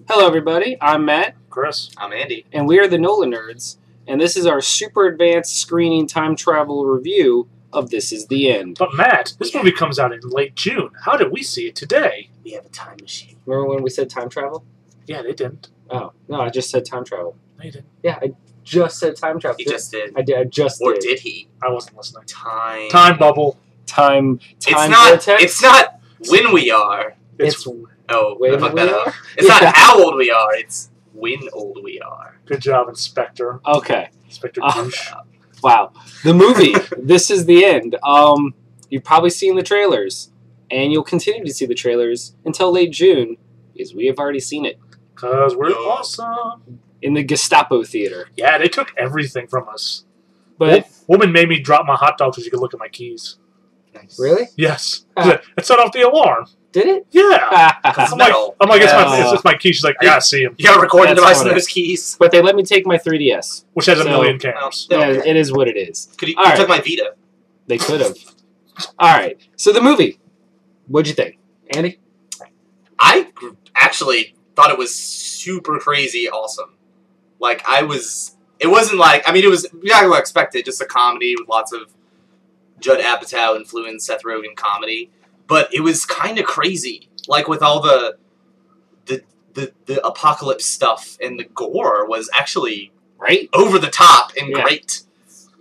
Hello, everybody. I'm Matt. Chris. I'm Andy. And we are the Nola Nerds. And this is our super advanced screening time travel review of This Is the End. But Matt, this movie comes out in late June. How did we see it today? We have a time machine. Remember when we said time travel? Yeah, they didn't. Oh, no, I just said time travel. They didn't. Yeah, I just said time travel. He just did. I did. I just or did. did he? I wasn't listening. Time bubble. Time it's not. vortex? It's not when we are. It's Oh, when I fucked we that are? up. It's not how old we are. It's when old we are. Good job, Inspector. Okay. Inspector Douche. Wow. The movie, This Is the End. You've probably seen the trailers, and you'll continue to see the trailers until late June, because we have already seen it. Because we're awesome. In the Gestapo Theater. Yeah, they took everything from us. But Woman made me drop my hot dog so she could look at my keys. Nice. really? Yes. It set off the alarm. Did it? Yeah. It's I'm metal. like, it's just my keys. She's like, I gotta see him. You got a recording That's device funny. in those keys. But they let me take my 3DS. Which has a So- million cameras. Well, Yeah, it is what it is. Could you All right. took my Vita? They could have. All right. So the movie. What'd you think, Andy? I actually thought it was super crazy awesome. Like, it wasn't like, I mean, it was exactly what I expected, just a comedy with lots of Judd Apatow influenced Seth Rogan comedy. But it was kind of crazy. Like, with all the apocalypse stuff and the gore was actually Right? over the top and Yeah. great.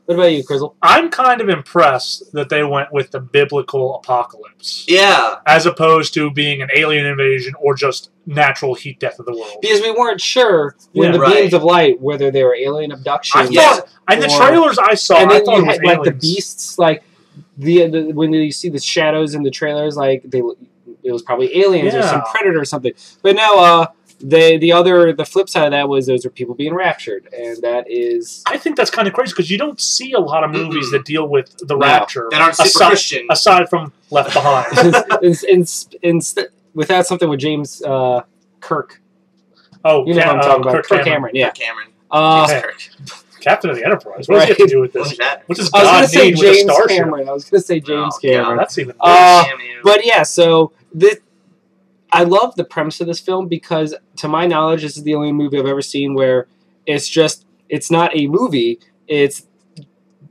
What about you, Crizzle? I'm kind of impressed that they went with the biblical apocalypse. Yeah. As opposed to being an alien invasion or just natural heat death of the world. Because we weren't sure when Yeah. the Right. beams of light, whether they were alien abductions. I Yeah. thought, in the Or- trailers I saw, and I then thought you it was had like the aliens. beasts, like the when you see the shadows in the trailers, like it was probably aliens or Yeah. some predator or something. But no, the flip side of that was those are people being raptured, and that is I think that's kind of crazy because you don't see a lot of movies that deal with the No. rapture. That aren't super Christian. Aside from Left Behind. without something with James Kirk. Oh, You know what I'm talking about? Kirk Cameron. Cameron, yeah. Cameron. Hey. Kirk. Captain of the Enterprise. What does he have to do with What this? was that? What does I was God going to say need with a James starship? Cameron. I was going to say James Oh, Cameron. That's even worse. Cameo. But yeah, so I love the premise of this film because, to my knowledge, this is the only movie I've ever seen where it's not a movie, it's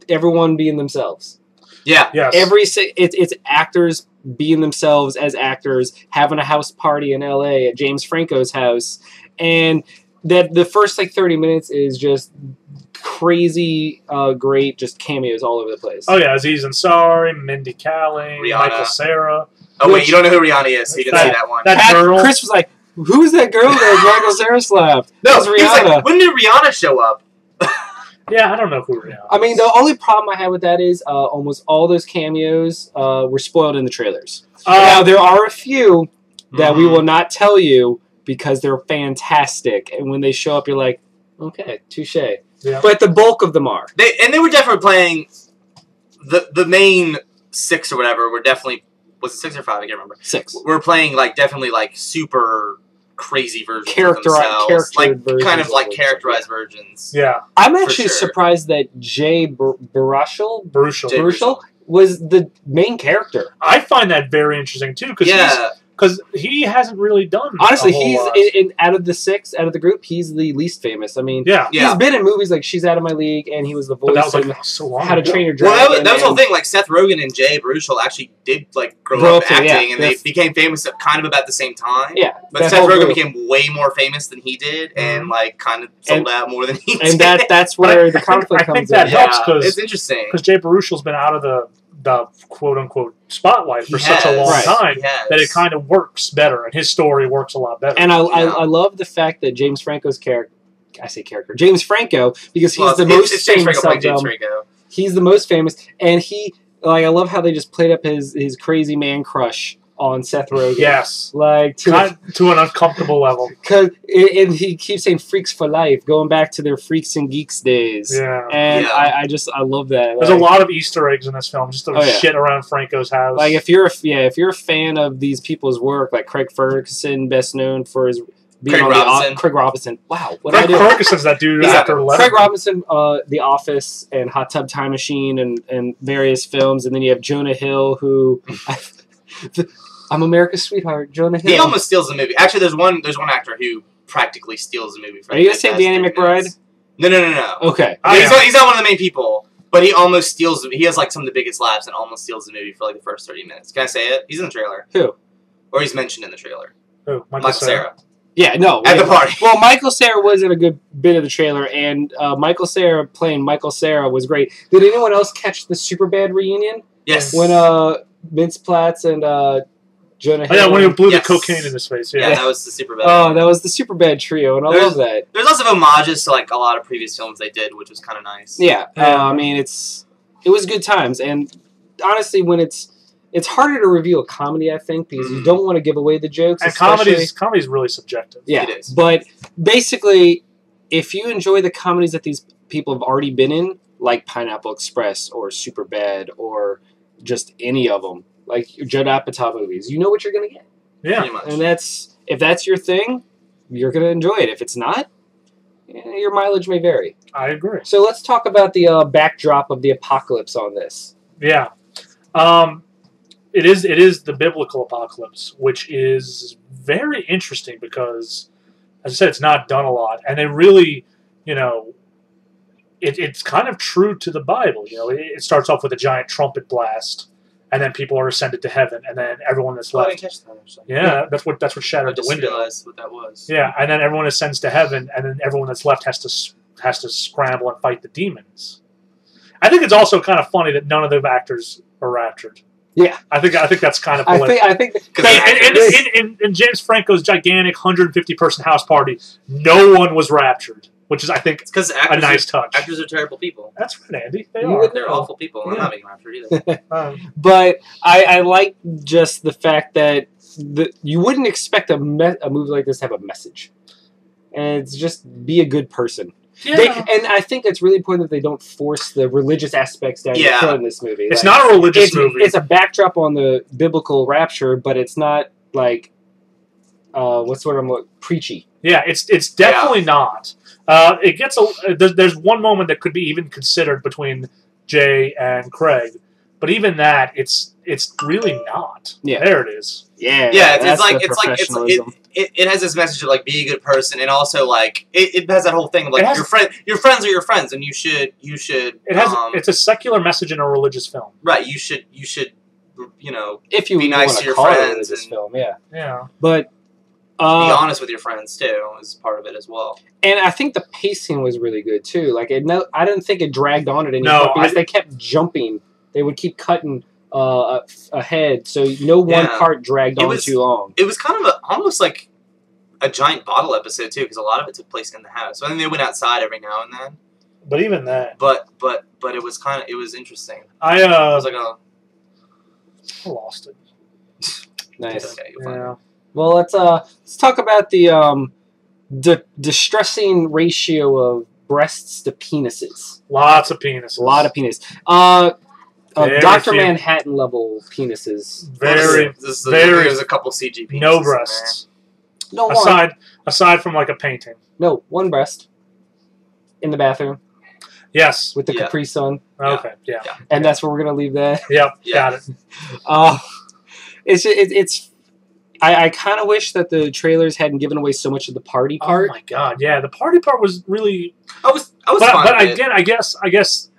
everyone being themselves. Yeah. Yes. It's actors being themselves as actors, having a house party in L.A. at James Franco's house, and that the first 30 minutes is just crazy, great, just cameos all over the place. Oh, yeah. Aziz Ansari, Mindy Kaling, Rihanna. Michael Cera. Oh, wait, you don't know who Rihanna is. He didn't see that one. That girl. Chris was like, "Who's that girl that Michael Cera slapped?" No, That's he was Rihanna. like, when did Rihanna show up? Yeah, I don't know who Rihanna is. I mean, the only problem I had with that is almost all those cameos were spoiled in the trailers. Now, there are a few that we will not tell you because they're fantastic. And when they show up, you're like, okay, touche. Yeah. But the bulk of them are. They were definitely playing the main 6 or whatever were definitely, was it 6 or 5? I can't remember. 6. We're playing definitely super crazy versions of Characterized themselves. versions Kind of of them. characterized versions. Yeah. I'm actually sure. surprised that Jay Baruchel Baruchel. Jay was the main character. I find that very interesting, too, because Yeah. he hasn't really done Honestly, a whole he's lot. out of the 6, out of the group, he's the least famous. I mean, Yeah. Yeah. he's been in movies like She's Out of My League, and he was the But voice that was in so long How to ago. Train Your Well, Dragon. that was the whole and- thing. Seth Rogan and Jay Baruchel actually did grow Grow up up to- acting, yeah. and they became famous kind of about the same time. Yeah, But that Seth whole Rogan group. became way more famous than he did, and kind of sold out more than he did. And that's where the conflict I think comes that in. helps yeah, 'cause- it's interesting. Because Jay Baruchel's been out of the quote-unquote spotlight for He such a has. long Right. time He has. that it kind of works better, and his story works a lot better. And Yeah. I love the fact that James Franco's character, James Franco, because he's Well, the it's most James famous Franco playing of James them. Franco. He's the most famous, and I love how they just played up his crazy man crush on Seth Rogen. yes. Like, To an uncomfortable level. and he keeps saying freaks for life, going back to their freaks and geeks days. Yeah. And Yeah. I love that. There's a lot of Easter eggs in this film, just the Oh, yeah. shit around Franco's house. Like if you're a fan of these people's work, like Craig Ferguson, best known for his being Craig on Robinson. Craig Robinson. Wow, what Craig did I do? Ferguson's that dude Yeah. after 11. Craig Robinson, The Office, and Hot Tub Time Machine, and various films, and then you have Jonah Hill, who I'm America's Sweetheart. Jonah Hill. He almost steals the movie. Actually, there's one actor who practically steals the movie. Are you gonna say Danny McBride? No. Okay. He's not one of the main people, but he almost steals. He has like some of the biggest laughs and almost steals the movie for like the first 30 minutes. Can I say it? He's in the trailer. Who? Or he's mentioned in the trailer. Who? Michael Cera. Yeah, no. At the party. Well, Michael Cera was in a good bit of the trailer, and Michael Cera playing Michael Cera was great. Did anyone else catch the Superbad reunion? Yes. When Vince Platts and Jonah Hill. Oh, yeah, when he blew the cocaine in his face. Yeah, that was the Superbad. Oh, that was the Superbad trio, and I love that. There's lots of homages to like a lot of previous films they did, which was kind of nice. Yeah, I mean, it was good times, and honestly, when it's harder to review a comedy, I think, because you don't want to give away the jokes. And comedy's really subjective. Yeah, it is. But basically, if you enjoy the comedies that these people have already been in, like Pineapple Express or Superbad or just any of them, like Judd Apatow movies, you know what you're going to get. Yeah. Pretty much. And if that's your thing, you're going to enjoy it. If it's not, your mileage may vary. I agree. So let's talk about the backdrop of the apocalypse on this. Yeah. It is the biblical apocalypse, which is very interesting because, as I said, it's not done a lot. And they really, it's kind of true to the Bible. It starts off with a giant trumpet blast, and then people are ascended to heaven, and then everyone that's left. I didn't catch that. Yeah, that's what shattered the window. Realized what that was. Yeah, and then everyone ascends to heaven, and then everyone that's left has to scramble and fight the demons. I think it's also kind of funny that none of the actors are raptured. Yeah, I think that's kind of hilarious. I think in James Franco's gigantic 150-person house party, no one was raptured, which is, I think, because a nice touch. Actors are terrible people. That's right, Andy. They're awful people. I'm not being raptured either. But I like just the fact that you wouldn't expect a movie like this to have a message, and it's just be a good person. Yeah. And I think it's really important that they don't force the religious aspects down your throat in this movie. It's not a religious movie. It's a backdrop on the biblical rapture, but it's not like preachy. Yeah, it's definitely not. It gets there's one moment that could be even considered between Jay and Craig, but even that it's really not. Yeah, there it is. Yeah, it has this message of like be a good person, and also like it has that whole thing of like your friends are your friends, and you should it's a secular message in a religious film, right? You should if you be nice to your friends in this film, yeah, but be honest with your friends too is part of it as well. And I think the pacing was really good too. Like I didn't think it dragged on at any point because they kept jumping. They would keep cutting ahead, so no one part dragged on too long. It was kind of almost like a giant bottle episode too, because a lot of it took place in the house. I think they went outside every now and then. But even that. But it was interesting. I was like I lost it. Nice. Okay, yeah. Well, let's talk about the distressing ratio of breasts to penises. Lots of penises. A lot of penis. Dr. Manhattan level penises. There's a couple CG penises. No breasts. No aside from like a painting. No, one breast. In the bathroom. Yes. With the Capri Sun. Okay. Yeah. And that's where we're gonna leave that. Yep. Got it. I kind of wish that the trailers hadn't given away so much of the party part. Oh my god! Yeah, the party part was really. I was fine. But again, I guess.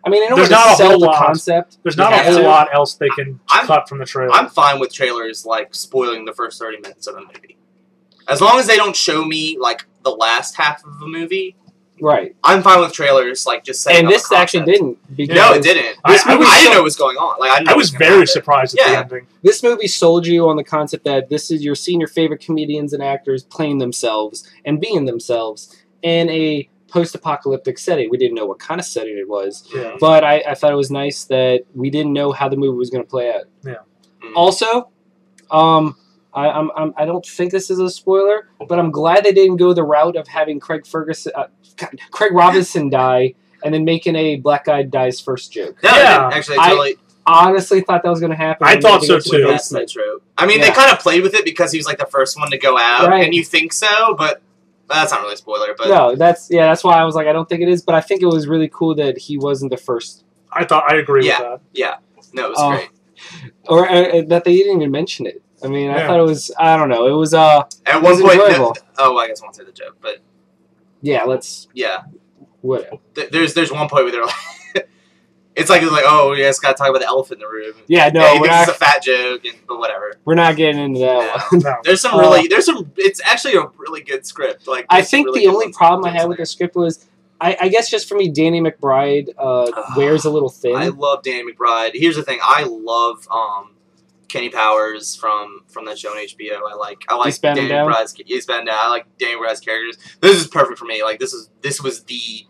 I mean, in order there's to not a sell whole the lot. Concept. There's not a whole lot else they can cut from the trailer. I'm fine with trailers like spoiling the first 30 minutes of a movie, as long as they don't show me like the last half of the movie. Right. I'm fine with trailers like just saying. And this actually didn't. No, it didn't. I didn't know what was going on. Like I was very surprised at the ending. This movie sold you on the concept that you're seeing your favorite comedians and actors playing themselves and being themselves in a post-apocalyptic setting. We didn't know what kind of setting it was, but I thought it was nice that we didn't know how the movie was going to play out. Yeah. Also, I don't think this is a spoiler, but I'm glad they didn't go the route of having Craig Robinson die and then making a black guy dies first joke. Yeah, actually, I honestly thought that was going to happen. I thought so too. That's true. I mean, they kind of played with it because he was like the first one to go out, and you think so, but that's not really a spoiler. But no, that's why I was like, I don't think it is, but I think it was really cool that he wasn't the first. I agree with that. Yeah, no, it was great. Or that they didn't even mention it. I mean, I thought it was. I don't know. It was. At one point, enjoyable. I guess I won't say the joke, but yeah, let's. Yeah. Whatever. There's one point where they're like, it's like oh, you guys got to talk about the elephant in the room. Yeah, no, yeah, it's a fat joke, but whatever. We're not getting into that one. No. There's some It's actually a really good script. Like I think really the only problem I had with the script was. I guess just for me, Danny McBride wears a little thin. I love Danny McBride. Here's the thing: I love Kenny Powers from that show on HBO. I like Danny McBride's. I like Danny McBride's characters. This is perfect for me. Like this was the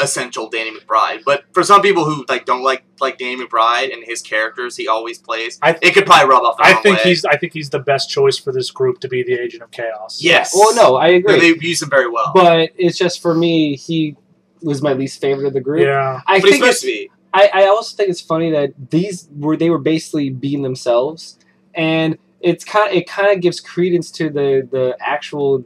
essential Danny McBride. But for some people who don't like Danny McBride and his characters he always plays, it could probably rub off the wrong way. I think he's the best choice for this group to be the agent of chaos. Yes. Well, no, I agree. They use him very well. But it's just for me, he was my least favorite of the group. Yeah. I think he's supposed to be. I also think it's funny that they were basically being themselves, and it kind of gives credence to the actual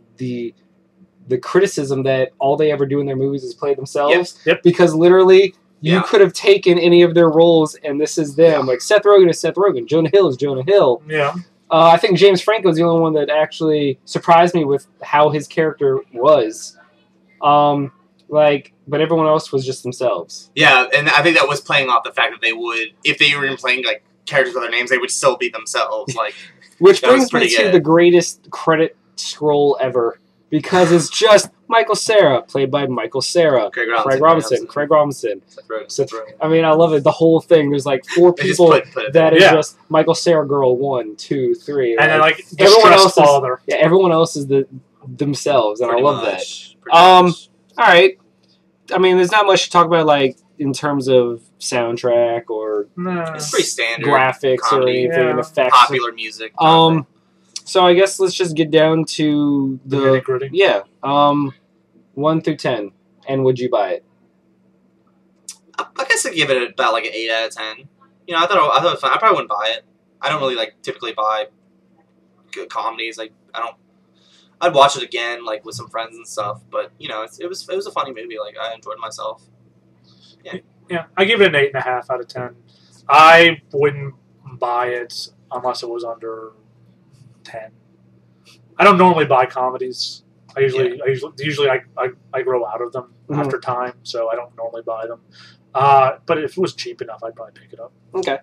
criticism that all they ever do in their movies is play themselves. Yep. Because literally, you could have taken any of their roles, and this is them. Like Seth Rogan is Seth Rogan, Jonah Hill is Jonah Hill. Yeah. I think James Franco is the only one that actually surprised me with how his character was. But everyone else was just themselves. Yeah, and I think that was playing off the fact that they would, if they were even playing characters with their names, they would still be themselves. Which brings me to the greatest credit scroll ever, because it's just Michael Cera, played by Michael Cera, Craig Robinson. Seth Rogan. I mean, I love it. The whole thing. There's 4 people that is just Michael Cera girl 1, 2, 3. And then everyone else father. Everyone else is themselves, and I love that. All right. I mean, there's not much to talk about, in terms of soundtrack or it's pretty standard graphics comedy, or anything, effects, popular music. So I guess let's just get down to the nitty-gritty. Yeah. 1 through 10, and would you buy it? I guess I'd give it about an 8 out of 10. I thought it was fun. I probably wouldn't buy it. I don't really typically buy good comedies. I'd watch it again, with some friends and stuff. But it was a funny movie. I enjoyed myself. Yeah. I give it an 8.5 out of 10. I wouldn't buy it unless it was under 10. I don't normally buy comedies. I usually grow out of them after time, so I don't normally buy them. But if it was cheap enough, I'd probably pick it up. Okay.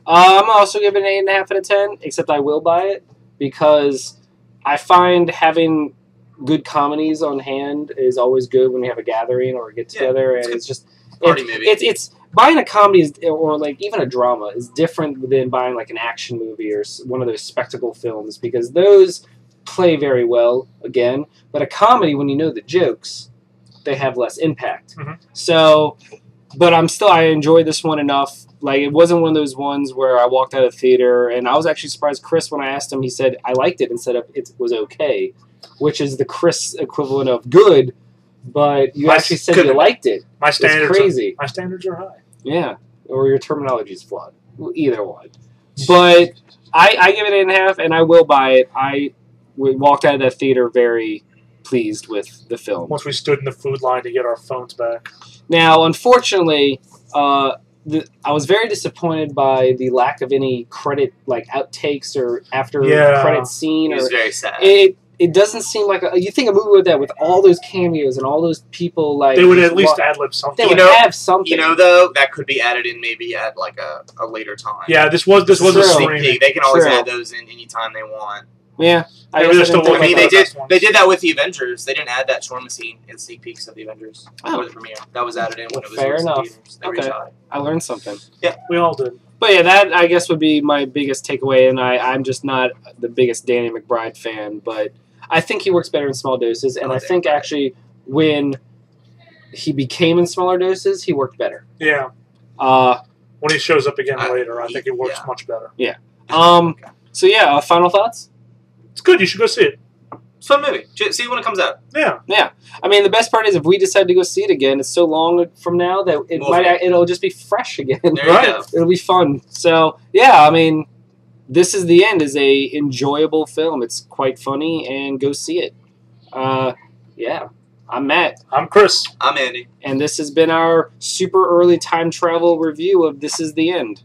I'm also giving it an 8.5 out of 10, except I will buy it because I find having good comedies on hand is always good when you have a gathering or a get together, and it's just party movie. It's buying a comedy or even a drama is different than buying an action movie or one of those spectacle films, because those play very well again. But a comedy, when you know the jokes, they have less impact. Mm-hmm. So, but I enjoyed this one enough. It wasn't one of those ones where I walked out of the theater, and I was actually surprised. Chris, when I asked him, he said I liked it instead of it was okay, which is the Chris equivalent of good. But you actually said you liked it. My standards crazy. My standards are high. Yeah, or your terminology is flawed. Either one. But I give it 8.5, and I will buy it. We walked out of that theater very pleased with the film. Once we stood in the food line to get our phones back. Now, unfortunately, I was very disappointed by the lack of any credit, outtakes or after credit scene. It was very sad. It doesn't seem like you think a movie with that, with all those cameos and all those people they would at least ad-lib something. They would have something. Though, that could be added in maybe at a later time. Yeah, this was a sneak peek. They can always add those in anytime they want. Yeah, they did that with the Avengers. They didn't add that shawarma scene in sneak peeks of the Avengers for the premiere. That was added in when it was fair enough. Okay, I learned something. Yeah, we all did. But yeah, that I guess would be my biggest takeaway. And I'm just not the biggest Danny McBride fan, but I think he works better in small doses. And I think actually when he became in smaller doses, he worked better. Yeah. When he shows up again later, I think it works much better. Yeah. So yeah, final thoughts. It's good. You should go see it. It's a fun movie. See it when it comes out. Yeah. Yeah. I mean, the best part is if we decide to go see it again, it's so long from now that it'll just be fresh again. Right. It'll be fun. So yeah, I mean, This Is the End is a enjoyable film. It's quite funny, and go see it. Yeah. I'm Matt. I'm Chris. I'm Andy. And this has been our super early time travel review of This Is the End.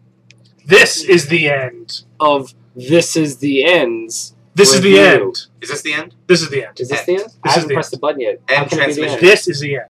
This is the end of This is the ends. This is the end. Is this the end? This is the end. Is this the end? I haven't pressed the button yet. End transmission. This is the end.